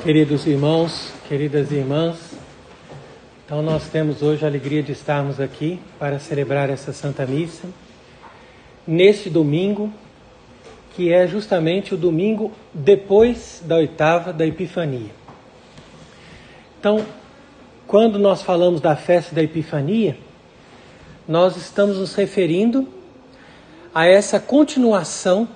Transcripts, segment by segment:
Queridos irmãos, queridas irmãs, então nós temos hoje a alegria de estarmos aqui para celebrar essa Santa Missa, neste domingo, que é justamente o domingo depois da oitava da Epifania. Então, quando nós falamos da festa da Epifania, nós estamos nos referindo a essa continuação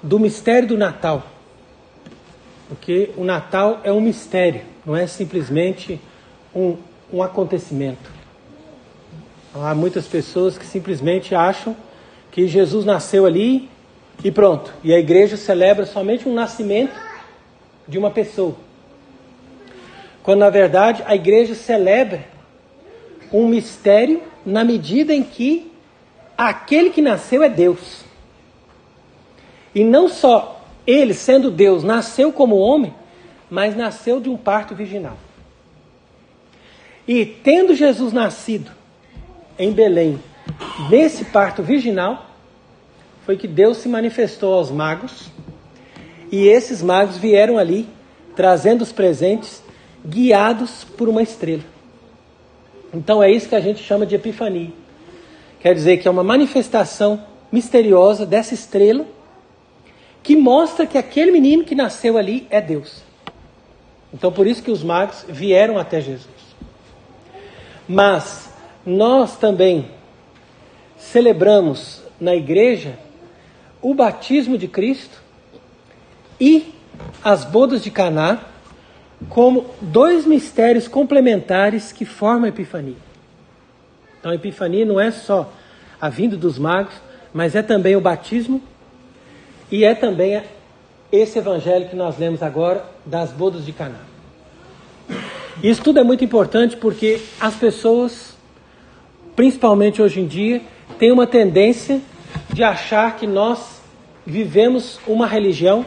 do mistério do Natal. Porque o Natal é um mistério, não é simplesmente um acontecimento. Há muitas pessoas que simplesmente acham que Jesus nasceu ali e pronto. E a igreja celebra somente um nascimento de uma pessoa. Quando na verdade a igreja celebra um mistério na medida em que aquele que nasceu é Deus. E não só ele, sendo Deus, nasceu como homem, mas nasceu de um parto virginal. E tendo Jesus nascido em Belém, nesse parto virginal, foi que Deus se manifestou aos magos, e esses magos vieram ali, trazendo os presentes, guiados por uma estrela. Então é isso que a gente chama de Epifania. Quer dizer que é uma manifestação misteriosa dessa estrela, que mostra que aquele menino que nasceu ali é Deus. Então por isso que os magos vieram até Jesus. Mas nós também celebramos na igreja o batismo de Cristo e as bodas de Caná como dois mistérios complementares que formam a Epifania. Então a Epifania não é só a vinda dos magos, mas é também o batismo e é também esse evangelho que nós lemos agora das bodas de Caná. Isso tudo é muito importante porque as pessoas, principalmente hoje em dia, têm uma tendência de achar que nós vivemos uma religião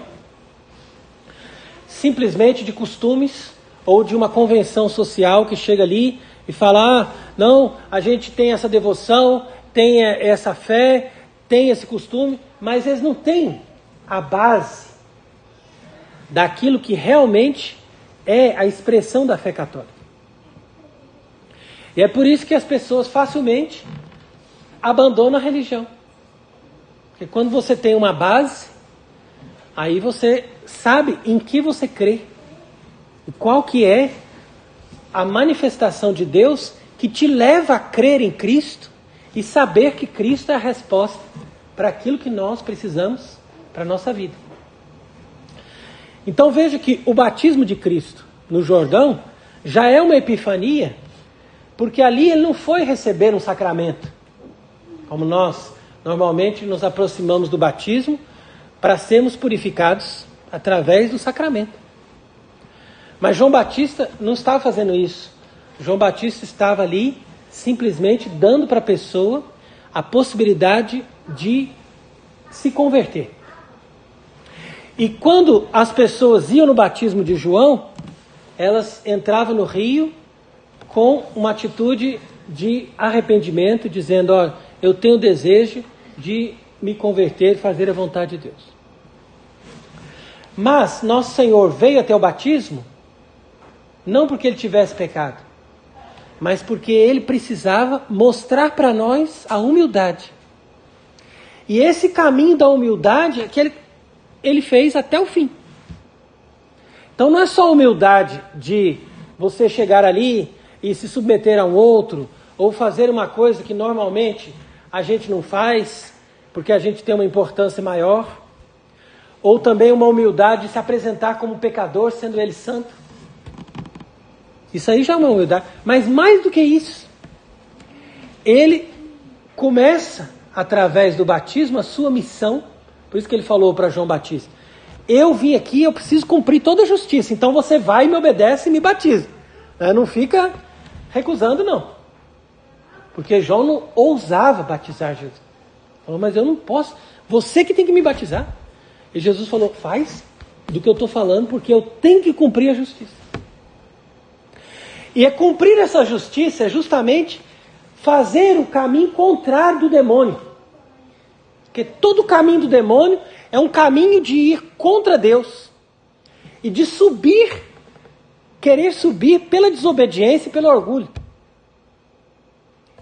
simplesmente de costumes ou de uma convenção social que chega ali e fala, não, a gente tem essa devoção, tem essa fé, tem esse costume, mas eles não têm a base daquilo que realmente é a expressão da fé católica. E é por isso que as pessoas facilmente abandonam a religião. Porque quando você tem uma base, aí você sabe em que você crê. E qual que é a manifestação de Deus que te leva a crer em Cristo e saber que Cristo é a resposta para aquilo que nós precisamos para a nossa vida. Então veja que o batismo de Cristo no Jordão já é uma epifania, porque ali ele não foi receber um sacramento, como nós normalmente nos aproximamos do batismo para sermos purificados através do sacramento. Mas João Batista não estava fazendo isso. João Batista estava ali simplesmente dando para a pessoa a possibilidade de se converter. E quando as pessoas iam no batismo de João, elas entravam no rio com uma atitude de arrependimento, dizendo, eu tenho desejo de me converter e fazer a vontade de Deus. Mas nosso Senhor veio até o batismo, não porque ele tivesse pecado, mas porque ele precisava mostrar para nós a humildade. E esse caminho da humildade é que ele fez até o fim. Então não é só humildade de você chegar ali e se submeter a um outro, ou fazer uma coisa que normalmente a gente não faz, porque a gente tem uma importância maior, ou também uma humildade de se apresentar como pecador, sendo ele santo. Isso aí já é uma humildade. Mas mais do que isso, ele começa, através do batismo, a sua missão. Por isso que ele falou para João Batista, eu vim aqui, eu preciso cumprir toda a justiça, então você vai, me obedece e me batiza. Não fica recusando, não. Porque João não ousava batizar Jesus. Falou, mas eu não posso, você que tem que me batizar. E Jesus falou, faz do que eu estou falando, porque eu tenho que cumprir a justiça. E cumprir essa justiça é justamente fazer o caminho contrário do demônio. Porque todo o caminho do demônio é um caminho de ir contra Deus. e de subir, querer subir pela desobediência e pelo orgulho.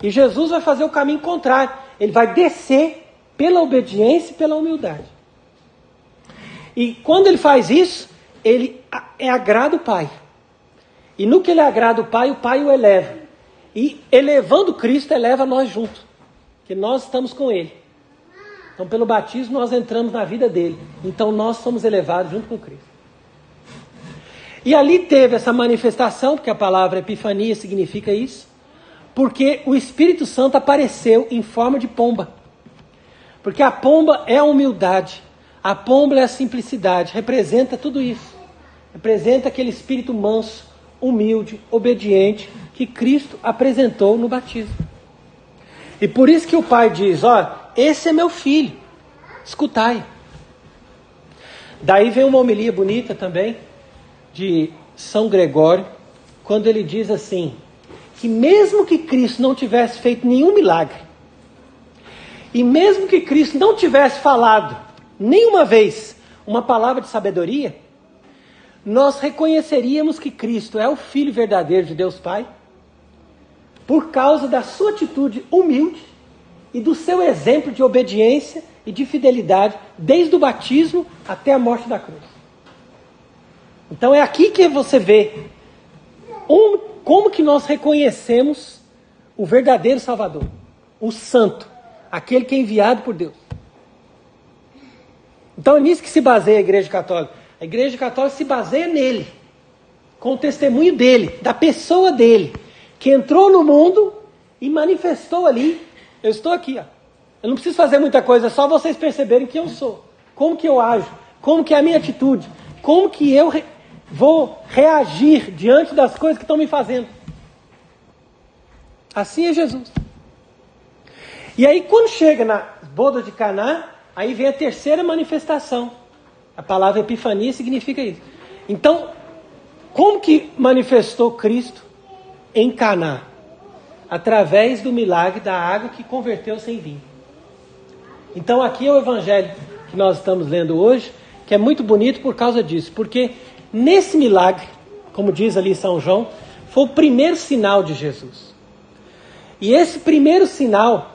E Jesus vai fazer o caminho contrário. Ele vai descer pela obediência e pela humildade. E quando ele faz isso, ele agrada o Pai. E no que ele agrada o Pai o eleva. E elevando Cristo, eleva nós juntos. Porque nós estamos com Ele. Então, pelo batismo, nós entramos na vida dele. Então, nós somos elevados junto com Cristo. E ali teve essa manifestação, porque a palavra epifania significa isso. Porque o Espírito Santo apareceu em forma de pomba. Porque a pomba é a humildade. A pomba é a simplicidade. Representa tudo isso. Representa aquele espírito manso, humilde, obediente, que Cristo apresentou no batismo. E por isso que o Pai diz, esse é meu filho, escutai. Daí vem uma homilia bonita também, de São Gregório, quando ele diz assim, que mesmo que Cristo não tivesse feito nenhum milagre, e mesmo que Cristo não tivesse falado nenhuma vez uma palavra de sabedoria, nós reconheceríamos que Cristo é o Filho verdadeiro de Deus Pai, por causa da sua atitude humilde e do seu exemplo de obediência e de fidelidade, desde o batismo até a morte da cruz. Então é aqui que você vê como que nós reconhecemos o verdadeiro Salvador, o Santo, aquele que é enviado por Deus. Então é nisso que se baseia a Igreja Católica. A Igreja Católica se baseia nele, com o testemunho dele, da pessoa dele, que entrou no mundo e manifestou ali. Eu estou aqui, eu não preciso fazer muita coisa, é só vocês perceberem quem eu sou, como que eu ajo, como que é a minha atitude, como que eu vou reagir diante das coisas que estão me fazendo. Assim é Jesus. E aí quando chega nas bodas de Caná, aí vem a terceira manifestação. A palavra epifania significa isso. Então, como que manifestou Cristo em Caná? Através do milagre da água que converteu-se em vinho. Então aqui é o evangelho que nós estamos lendo hoje, que é muito bonito por causa disso. Porque nesse milagre, como diz ali São João, foi o primeiro sinal de Jesus. E esse primeiro sinal,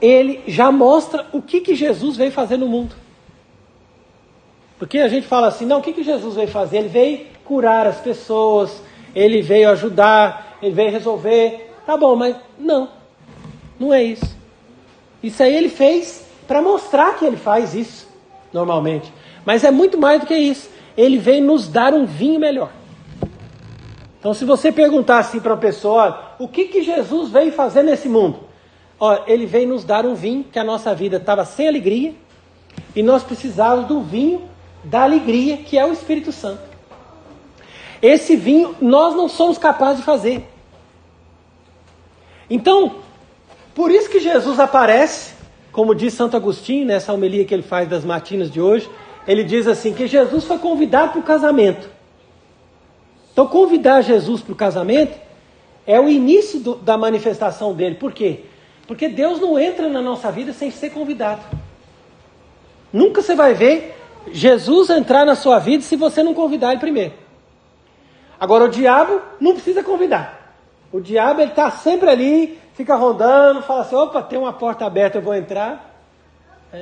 ele já mostra o que Jesus veio fazer no mundo. Porque a gente fala assim, não, o que Jesus veio fazer? Ele veio curar as pessoas, ele veio ajudar, ele veio resolver. Tá bom, mas não é isso. Isso aí ele fez para mostrar que ele faz isso, normalmente. Mas é muito mais do que isso. Ele veio nos dar um vinho melhor. Então se você perguntar assim para uma pessoa, o que Jesus veio fazer nesse mundo? Ele veio nos dar um vinho, que a nossa vida estava sem alegria, e nós precisávamos do vinho da alegria, que é o Espírito Santo. Esse vinho nós não somos capazes de fazer. Então, por isso que Jesus aparece, como diz Santo Agostinho, nessa homilia que ele faz das matinas de hoje, ele diz assim, que Jesus foi convidado para o casamento. Então, convidar Jesus para o casamento é o início da manifestação dele. Por quê? Porque Deus não entra na nossa vida sem ser convidado. Nunca você vai ver Jesus entrar na sua vida se você não convidar ele primeiro. Agora o diabo não precisa convidar. O diabo ele está sempre ali, fica rondando, fala assim, opa, tem uma porta aberta, eu vou entrar.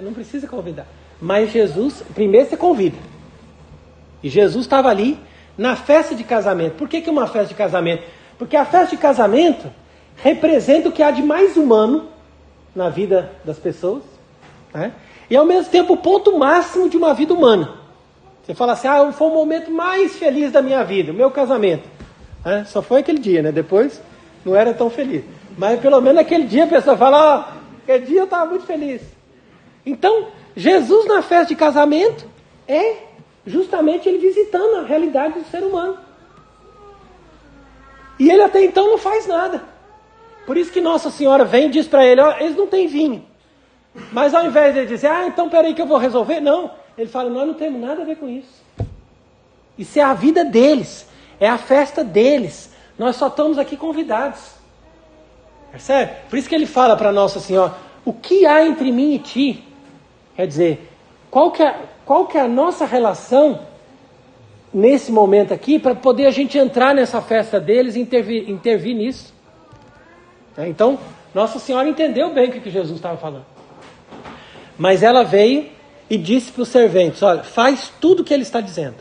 Não precisa convidar. Mas Jesus, primeiro você convida. E Jesus estava ali na festa de casamento. Por que uma festa de casamento? Porque a festa de casamento representa o que há de mais humano na vida das pessoas, né? E ao mesmo tempo o ponto máximo de uma vida humana. Você fala assim, foi o momento mais feliz da minha vida, o meu casamento. Só foi aquele dia, né? Depois não era tão feliz. Mas pelo menos naquele dia a pessoa fala, aquele dia eu estava muito feliz. Então, Jesus na festa de casamento é justamente ele visitando a realidade do ser humano. E ele até então não faz nada. Por isso que Nossa Senhora vem e diz para ele, eles não têm vinho. Mas ao invés de ele dizer, então peraí que eu vou resolver, não. Ele fala, nós não temos nada a ver com isso. Isso é a vida deles, é a festa deles. Nós só estamos aqui convidados. Percebe? Por isso que ele fala para Nossa Senhora, o que há entre mim e ti? Quer dizer, qual que é a nossa relação nesse momento aqui para poder a gente entrar nessa festa deles e intervir nisso. Então, Nossa Senhora entendeu bem o que Jesus estava falando. Mas ela veio e disse para os serventes, olha, faz tudo o que ele está dizendo.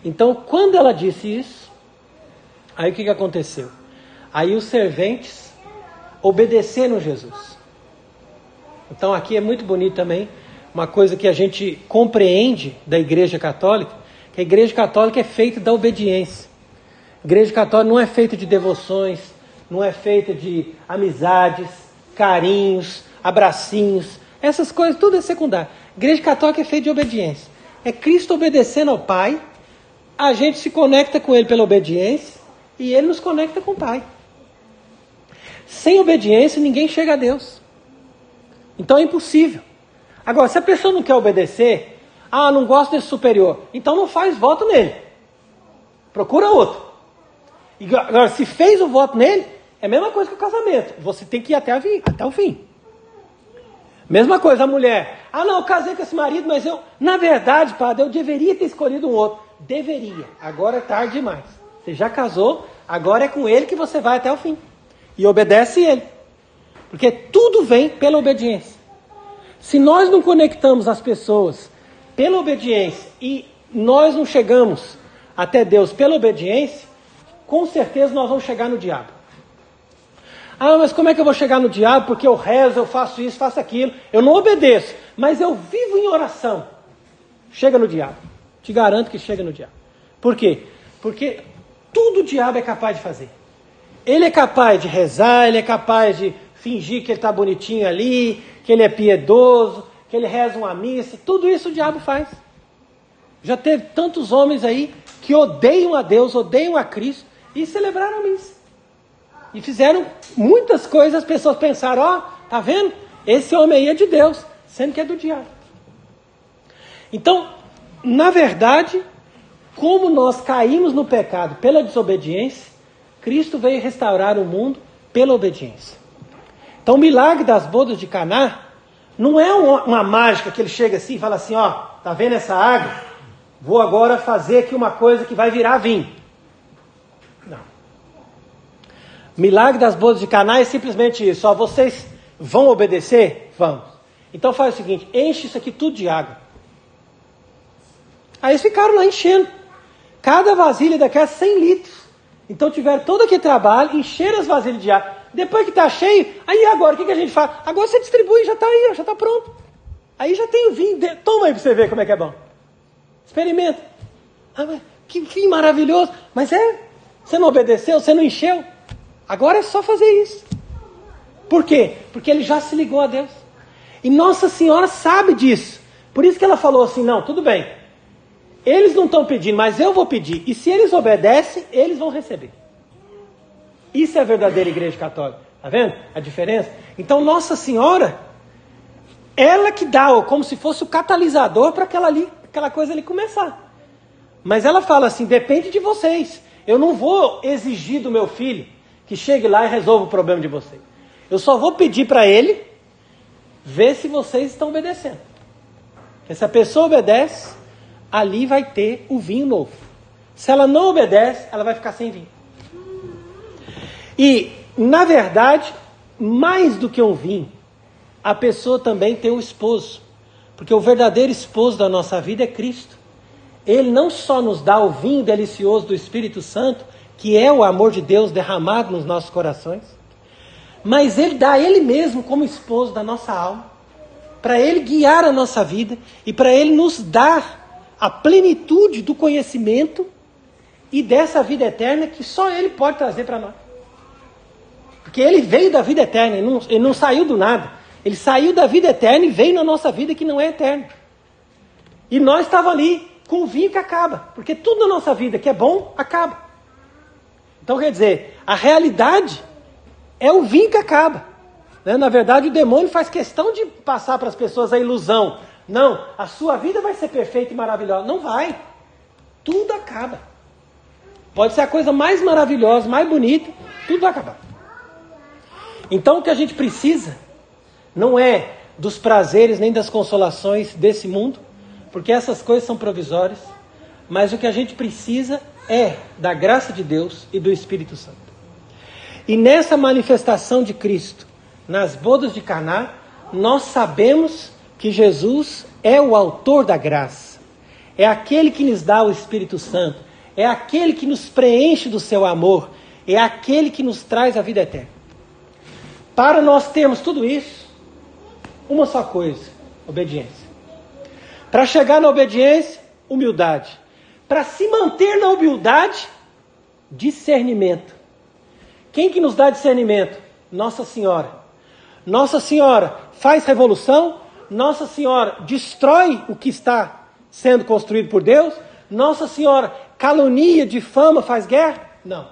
Então, quando ela disse isso, aí o que aconteceu? Aí os serventes obedeceram Jesus. Então aqui é muito bonito também, uma coisa que a gente compreende da Igreja Católica, que a Igreja Católica é feita da obediência. A Igreja Católica não é feita de devoções, não é feita de amizades, carinhos, abracinhos, essas coisas, tudo é secundário. A Igreja Católica é feita de obediência. É Cristo obedecendo ao Pai, a gente se conecta com Ele pela obediência e Ele nos conecta com o Pai. Sem obediência, ninguém chega a Deus. Então é impossível. Agora, se a pessoa não quer obedecer, não gosto desse superior, então não faz voto nele. Procura outro. Agora, se fez o voto nele, é a mesma coisa que o casamento. Você tem que ir até o fim. Mesma coisa, a mulher. Eu casei com esse marido, mas na verdade, padre, eu deveria ter escolhido um outro. Deveria. Agora é tarde demais. Você já casou, agora é com ele que você vai até o fim. E obedece ele. Porque tudo vem pela obediência. Se nós não conectamos as pessoas pela obediência e nós não chegamos até Deus pela obediência, com certeza nós vamos chegar no diabo. Mas como é que eu vou chegar no diabo? Porque eu rezo, eu faço isso, faço aquilo. Eu não obedeço, mas eu vivo em oração. Chega no diabo. Te garanto que chega no diabo. Por quê? Porque tudo o diabo é capaz de fazer. Ele é capaz de rezar, ele é capaz de fingir que ele está bonitinho ali, que ele é piedoso, que ele reza uma missa. Tudo isso o diabo faz. Já teve tantos homens aí que odeiam a Deus, odeiam a Cristo e celebraram a missa. E fizeram muitas coisas, as pessoas pensaram, tá vendo? Esse homem aí é de Deus, sendo que é do diabo. Então, na verdade, como nós caímos no pecado pela desobediência, Cristo veio restaurar o mundo pela obediência. Então o milagre das bodas de Caná não é uma mágica que ele chega assim e fala assim, tá vendo essa água? Vou agora fazer aqui uma coisa que vai virar vinho. Não. O milagre das bodas de Caná é simplesmente isso. Vocês vão obedecer? Vamos. Então faz o seguinte, enche isso aqui tudo de água. Aí eles ficaram lá enchendo. Cada vasilha daquela 100 litros. Então tiveram todo aquele trabalho, encheram as vasilhas de água. Depois que está cheio, aí agora o que a gente faz? Agora você distribui, já está aí, já está pronto. Aí já tem o vinho, toma aí para você ver como é que é bom. Experimenta. Mas que vinho maravilhoso. Mas você não obedeceu, você não encheu. Agora é só fazer isso. Por quê? Porque ele já se ligou a Deus. E Nossa Senhora sabe disso. Por isso que ela falou assim, não, tudo bem. Eles não estão pedindo, mas eu vou pedir. E se eles obedecem, eles vão receber. Isso é a verdadeira Igreja Católica. Está vendo a diferença? Então Nossa Senhora, ela que dá, como se fosse o catalisador para aquela coisa ali começar. Mas ela fala assim, depende de vocês. Eu não vou exigir do meu filho que chegue lá e resolva o problema de vocês. Eu só vou pedir para ele ver se vocês estão obedecendo. Porque se a pessoa obedece, ali vai ter o vinho novo. Se ela não obedece, ela vai ficar sem vinho. E, na verdade, mais do que um vinho, a pessoa também tem um esposo. Porque o verdadeiro esposo da nossa vida é Cristo. Ele não só nos dá o vinho delicioso do Espírito Santo, que é o amor de Deus derramado nos nossos corações, mas Ele dá Ele mesmo como esposo da nossa alma, para Ele guiar a nossa vida e para Ele nos dar a plenitude do conhecimento e dessa vida eterna que só Ele pode trazer para nós. Porque Ele veio da vida eterna, Ele não saiu do nada. Ele saiu da vida eterna e veio na nossa vida que não é eterna. E nós estávamos ali com o vinho que acaba. Porque tudo na nossa vida que é bom, acaba. Então quer dizer, a realidade é o vinho que acaba. Na verdade o demônio faz questão de passar para as pessoas a ilusão. Não, a sua vida vai ser perfeita e maravilhosa. Não vai. Tudo acaba. Pode ser a coisa mais maravilhosa, mais bonita, tudo vai acabar. Então o que a gente precisa não é dos prazeres nem das consolações desse mundo, porque essas coisas são provisórias. mas o que a gente precisa é da graça de Deus e do Espírito Santo. E nessa manifestação de Cristo, nas bodas de Caná, nós sabemos que Jesus é o autor da graça, é aquele que nos dá o Espírito Santo, é aquele que nos preenche do seu amor, é aquele que nos traz a vida eterna. Para nós termos tudo isso, uma só coisa: obediência. Para chegar na obediência, humildade. Para se manter na humildade, discernimento. Quem que nos dá discernimento? Nossa Senhora. Nossa Senhora faz revolução, Nossa Senhora destrói o que está sendo construído por Deus, Nossa Senhora calunia, difama, faz guerra? Não.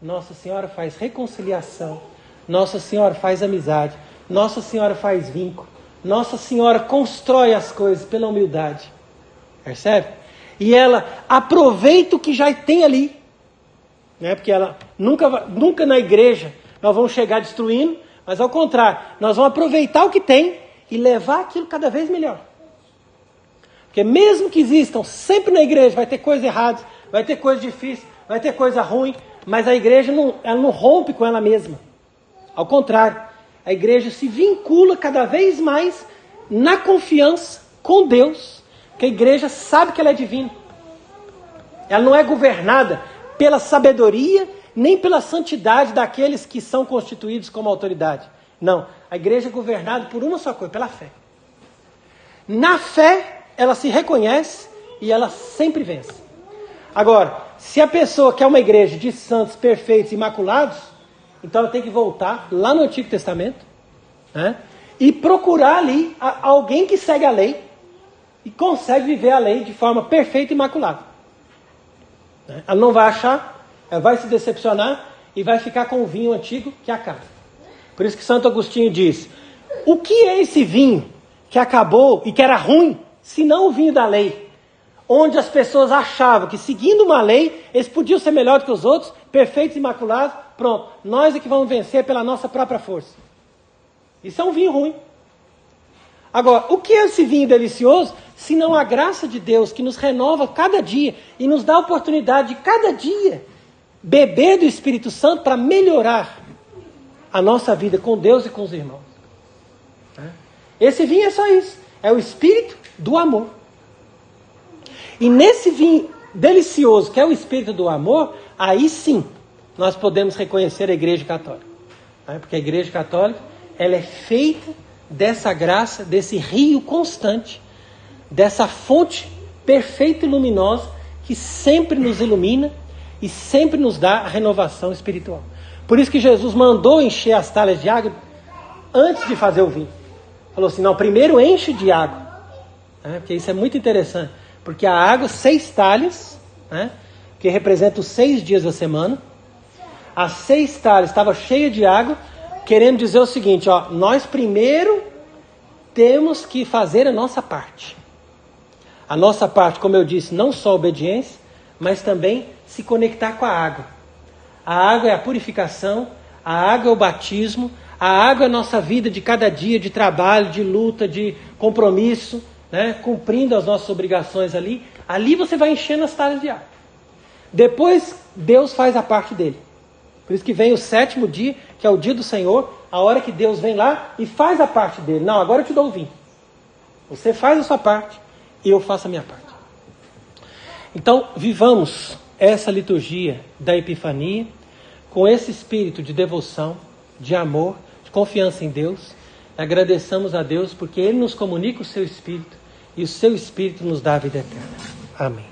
Nossa Senhora faz reconciliação, Nossa Senhora faz amizade, Nossa Senhora faz vínculo, Nossa Senhora constrói as coisas pela humildade. Percebe? E ela aproveita o que já tem ali. Né? Porque ela nunca na igreja nós vamos chegar destruindo, mas ao contrário, nós vamos aproveitar o que tem e levar aquilo cada vez melhor. Porque mesmo que existam, sempre na igreja vai ter coisa errada, vai ter coisa difícil, vai ter coisa ruim, mas a igreja ela não rompe com ela mesma. Ao contrário, a igreja se vincula cada vez mais na confiança com Deus, porque a igreja sabe que ela é divina. Ela não é governada pela sabedoria, nem pela santidade daqueles que são constituídos como autoridade. Não, a igreja é governada por uma só coisa, pela fé. Na fé, ela se reconhece e ela sempre vence. Agora, se a pessoa quer uma igreja de santos, perfeitos, imaculados, então ela tem que voltar lá no Antigo Testamento, né, e procurar ali alguém que segue a lei e consegue viver a lei de forma perfeita e imaculada. Ela não vai achar, ela vai se decepcionar e vai ficar com o vinho antigo que acaba. Por isso que Santo Agostinho diz: o que é esse vinho que acabou e que era ruim, se não o vinho da lei? Onde as pessoas achavam que seguindo uma lei, eles podiam ser melhores que os outros, perfeitos e imaculados, pronto, nós é que vamos vencer pela nossa própria força. Isso é um vinho ruim. Agora, o que é esse vinho delicioso, se não a graça de Deus que nos renova cada dia e nos dá a oportunidade de cada dia beber do Espírito Santo para melhorar a nossa vida com Deus e com os irmãos. Esse vinho é só isso, é o Espírito do amor. E nesse vinho delicioso, que é o Espírito do amor, aí sim nós podemos reconhecer a Igreja Católica. Porque a Igreja Católica, ela é feita dessa graça, desse rio constante, dessa fonte perfeita e luminosa que sempre nos ilumina e sempre nos dá a renovação espiritual. Por isso que Jesus mandou encher as talhas de água antes de fazer o vinho. Falou assim, não, primeiro enche de água. Porque isso é muito interessante. Porque a água, 6 talhas, que representa os 6 dias da semana, as 6 talhas estavam cheias de água, querendo dizer o seguinte, nós primeiro temos que fazer a nossa parte. A nossa parte, como eu disse, não só obediência, mas também se conectar com a água. A água é a purificação, a água é o batismo, a água é a nossa vida de cada dia, de trabalho, de luta, de compromisso, cumprindo as nossas obrigações ali. Ali você vai enchendo as talhas de água. Depois, Deus faz a parte dele. Por isso que vem o 7º dia, que é o dia do Senhor, a hora que Deus vem lá e faz a parte dele. Não, agora eu te dou o vinho. Você faz a sua parte e eu faço a minha parte. Então, vivamos essa liturgia da Epifania com esse espírito de devoção, de amor, de confiança em Deus. Agradeçamos a Deus porque Ele nos comunica o seu Espírito e o seu Espírito nos dá a vida eterna. Amém.